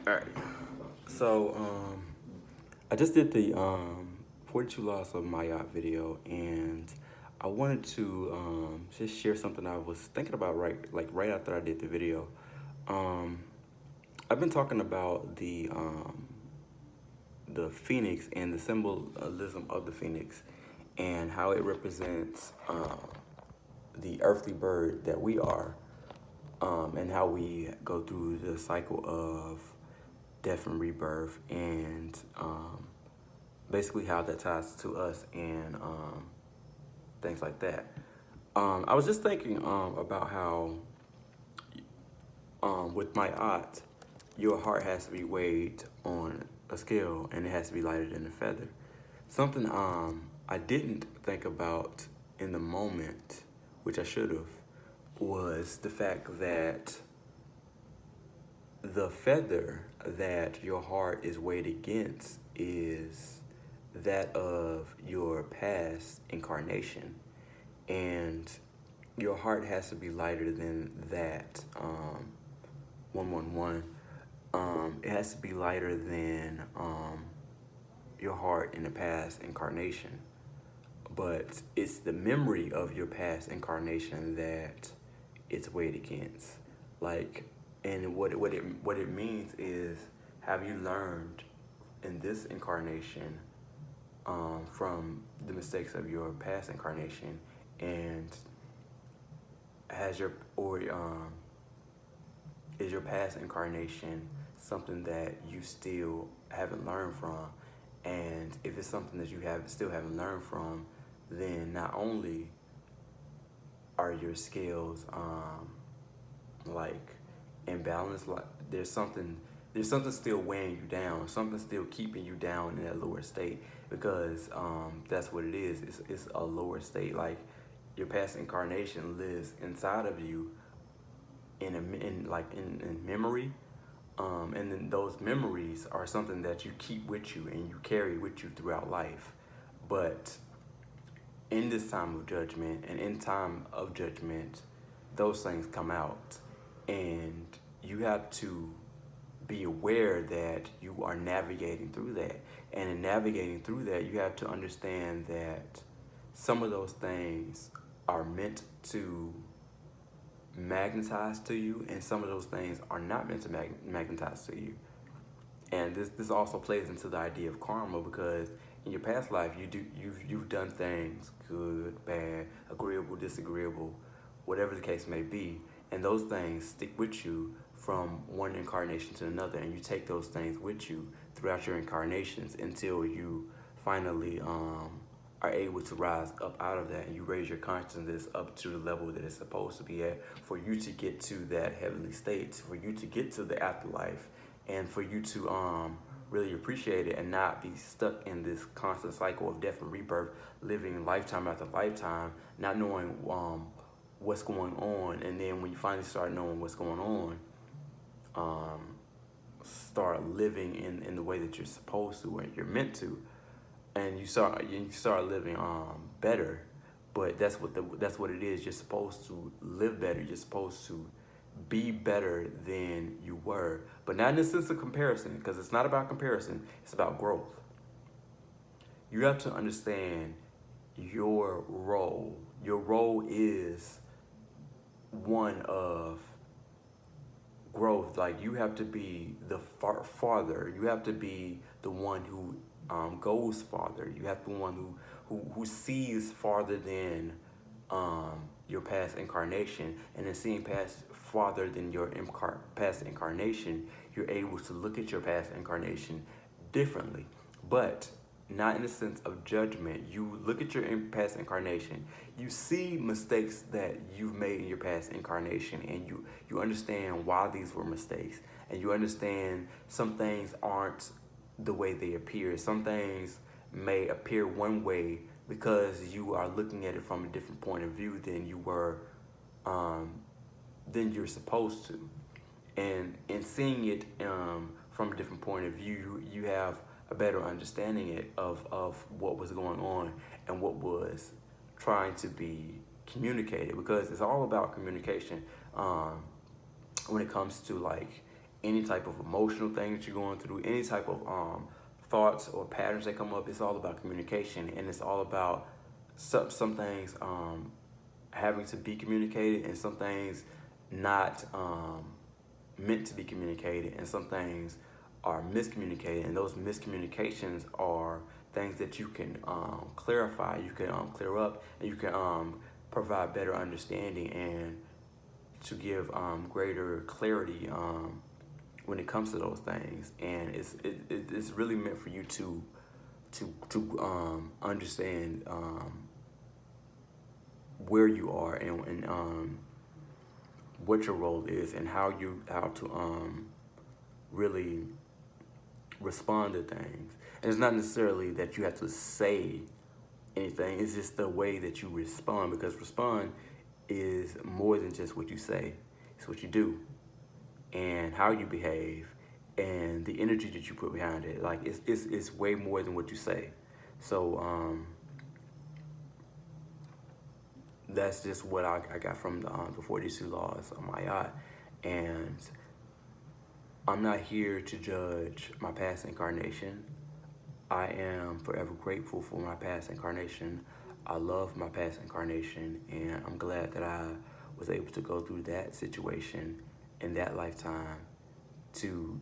All right. So, I just did the 42 Laws of Maat video, and I wanted to just share something I was thinking about right after I did the video. Um, I've been talking about the phoenix and the symbolism of the phoenix, and how it represents the earthly bird that we are, and how we go through the cycle of death and rebirth, and basically how that ties to us, and things like that. I was just thinking about how with my art, your heart has to be weighed on a scale, and it has to be lighter than a feather. Something I didn't think about in the moment, which I should have, was the fact that the feather that your heart is weighed against is that of your past incarnation. And your heart has to be lighter than that. 111. It has to be lighter than your heart in the past incarnation. But it's the memory of your past incarnation that it's weighed against. Like, and what it means is, have you learned in this incarnation from the mistakes of your past incarnation, and has your or is your past incarnation something that you still haven't learned from? And if it's something that you still haven't learned from, then not only are your scales like imbalanced, like there's something still weighing you down, something still keeping you down in that lower state, because that's what it is. It's a lower state. Like, your past incarnation lives inside of you in memory, and then those memories are something that you keep with you and you carry with you throughout life. But in this time of judgment, and in time of judgment, those things come out, and you have to be aware that you are navigating through that. And in navigating through that, you have to understand that some of those things are meant to magnetize to you, and some of those things are not meant to magnetize to you. And this also plays into the idea of karma, because in your past life you've done things, good, bad, agreeable, disagreeable, whatever the case may be, and those things stick with you from one incarnation to another, and you take those things with you throughout your incarnations until you finally are able to rise up out of that, and you raise your consciousness up to the level that it's supposed to be at, for you to get to that heavenly state, for you to get to the afterlife, and for you to really appreciate it and not be stuck in this constant cycle of death and rebirth, living lifetime after lifetime, not knowing what's going on. And then when you finally start knowing what's going on, start living in the way that you're supposed to and you're meant to, and you start living better. But that's what it is. You're supposed to live better. You're supposed to be better than you were, but not in the sense of comparison, because it's not about comparison. It's about growth. You have to understand your role. Your role is one of growth. Like, you have to be the farther. You have to be the one who goes farther. You have to be the one who sees farther than your past incarnation. And in seeing past farther than your past incarnation, you're able to look at your past incarnation differently. But not in the sense of judgment. You look at your past incarnation, you see mistakes that you've made in your past incarnation, and you understand why these were mistakes, and you understand some things aren't the way they appear. Some things may appear one way because you are looking at it from a different point of view than you're supposed to. And in seeing it from a different point of view, you have a better understanding of what was going on and what was trying to be communicated, because it's all about communication when it comes to, like, any type of emotional thing that you're going through, any type of thoughts or patterns that come up. It's all about communication, and it's all about some things having to be communicated, and some things not meant to be communicated, and some things are miscommunicated, and those miscommunications are things that you can clarify, you can clear up, and you can provide better understanding and to give greater clarity when it comes to those things. And it's really meant for you to understand where you are, and what your role is, and how to really respond to things. And it's not necessarily that you have to say anything, it's just the way that you respond, because respond is more than just what you say, it's what you do and how you behave and the energy that you put behind it. Like it's way more than what you say. So that's just what I got from the 42 laws of Maat. And I'm not here to judge my past incarnation. I am forever grateful for my past incarnation. I love my past incarnation, and I'm glad that I was able to go through that situation in that lifetime to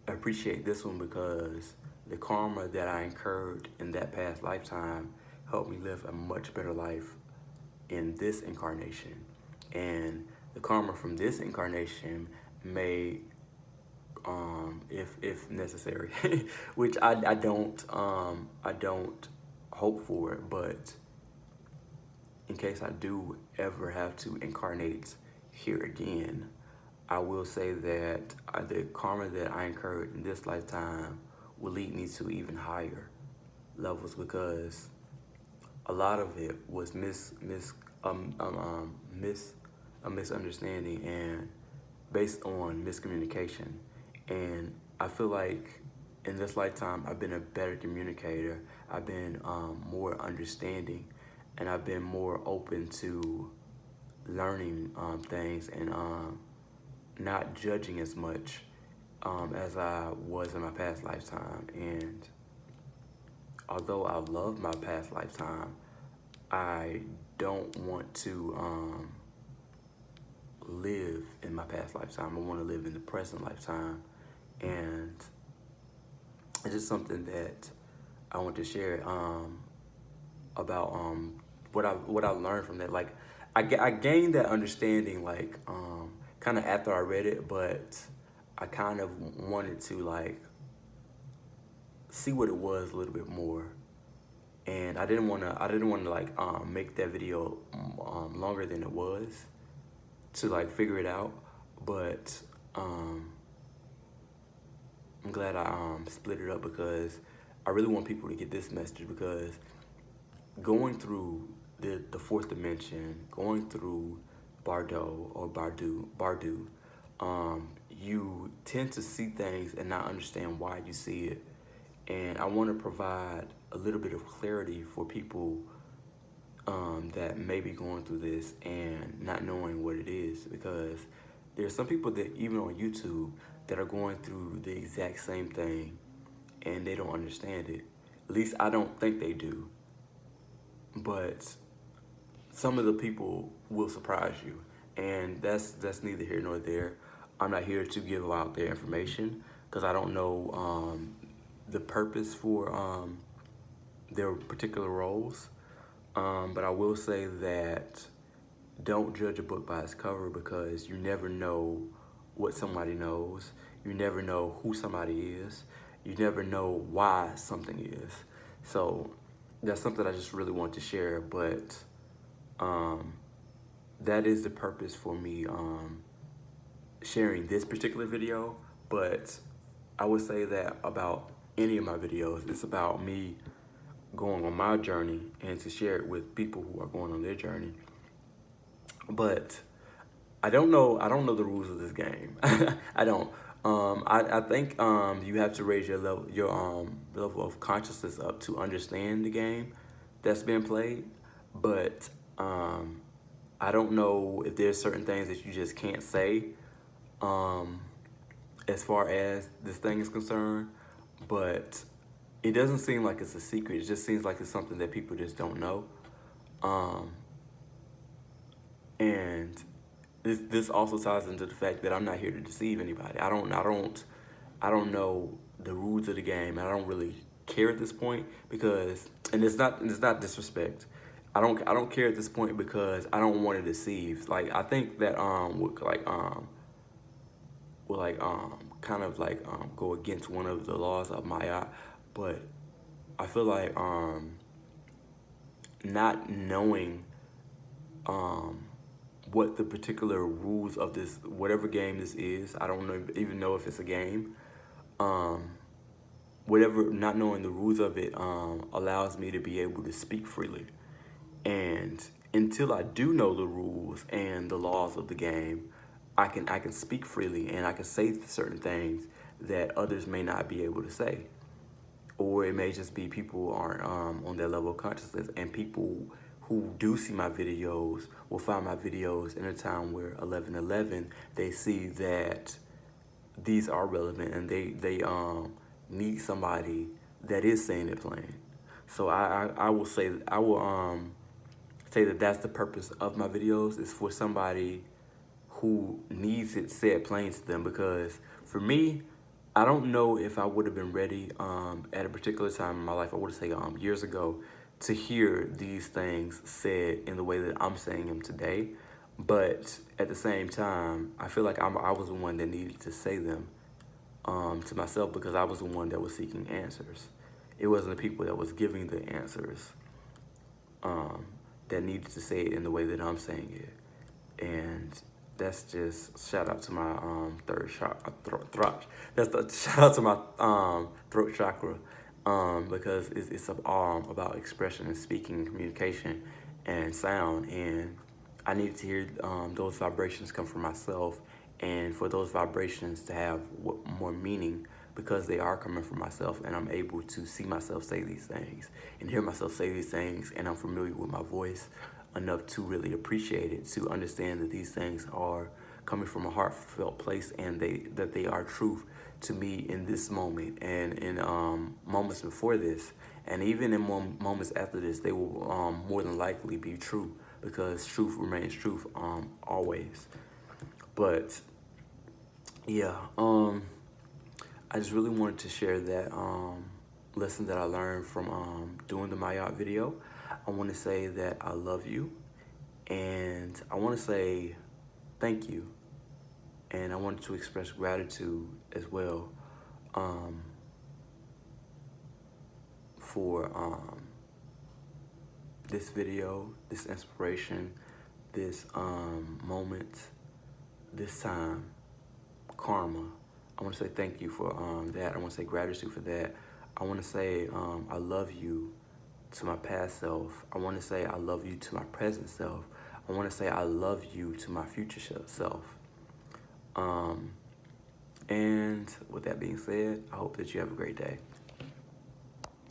appreciate this one, because the karma that I incurred in that past lifetime helped me live a much better life in this incarnation. And the karma from this incarnation may, if necessary, which I don't hope for it, but in case I do ever have to incarnate here again, I will say that the karma that I incurred in this lifetime will lead me to even higher levels, because a lot of it was a misunderstanding and based on miscommunication. And I feel like in this lifetime, I've been a better communicator. I've been more understanding, and I've been more open to learning things, and not judging as much as I was in my past lifetime. And although I love my past lifetime, I don't want to live in my past lifetime. I want to live in the present lifetime. And it's just something that I want to share about what I learned from that. Like I gained that understanding like kind of after I read it, but I kind of wanted to like see what it was a little bit more. And I didn't want to like make that video longer than it was to like figure it out. But I'm glad I split it up, because I really want people to get this message, because going through the fourth dimension, going through Bardu, you tend to see things and not understand why you see it. And I want to provide a little bit of clarity for people that may be going through this and not knowing what it is, because there's some people that even on YouTube that are going through the exact same thing and they don't understand it. At least I don't think they do. But some of the people will surprise you, and that's neither here nor there. I'm not here to give out their information, because I don't know the purpose for their particular roles. But I will say that don't judge a book by its cover, because you never know what somebody knows. You never know who somebody is. You never know why something is. So that's something I just really want to share. But that is the purpose for me sharing this particular video. But I would say that about any of my videos, it's about me going on my journey and to share it with people who are going on their journey. But I don't know the rules of this game. I don't. I think you have to raise your level of consciousness up to understand the game that's being played. But I don't know if there's certain things that you just can't say as far as this thing is concerned, but it doesn't seem like it's a secret. It just seems like it's something that people just don't know. Um, and this also ties into the fact that I'm not here to deceive anybody. I don't know the rules of the game, and I don't really care at this point because, and it's not disrespect. I don't care at this point because I don't want to deceive. Like I think that will kind of go against one of the laws of Maya, but I feel like not knowing um what the particular rules of this whatever game this is. I don't even know if it's a game. Um, Whatever, not knowing the rules of it allows me to be able to speak freely. And until I do know the rules and the laws of the game, I can speak freely and I can say certain things that others may not be able to say. Or it may just be people aren't on that level of consciousness, and people who do see my videos will find my videos in a time where 11:11 they see that these are relevant and they need somebody that is saying it plain. So I will say I will say that that's the purpose of my videos, is for somebody who needs it said plain to them. Because for me, I don't know if I would have been ready at a particular time in my life. I would say years ago, to hear these things said in the way that I'm saying them today. But at the same time, I feel like I was the one that needed to say them to myself, because I was the one that was seeking answers. It wasn't the people that was giving the answers um, that needed to say it in the way that I'm saying it. And that's just shout out to my third chakra, throat. That's the shout out to my throat chakra, because it's about expression and speaking and communication and sound. And I needed to hear those vibrations come from myself, and for those vibrations to have more meaning, because they are coming from myself, and I'm able to see myself say these things and hear myself say these things, and I'm familiar with my voice enough to really appreciate it, to understand that these things are coming from a heartfelt place, and that they are truth to me in this moment and in moments before this, and even in moments after this. They will more than likely be true, because truth remains truth always. But yeah, I just really wanted to share that lesson that I learned from doing the Maat video. I want to say that I love you, and I want to say thank you, and I wanted to express gratitude as well um, for this video, this inspiration, this moment, this time, karma. I want to say thank you for that. I want to say gratitude for that. I want to say I love you to my past self. I want to say I love you to my present self. I want to say I love you to my future self. And with that being said, I hope that you have a great day.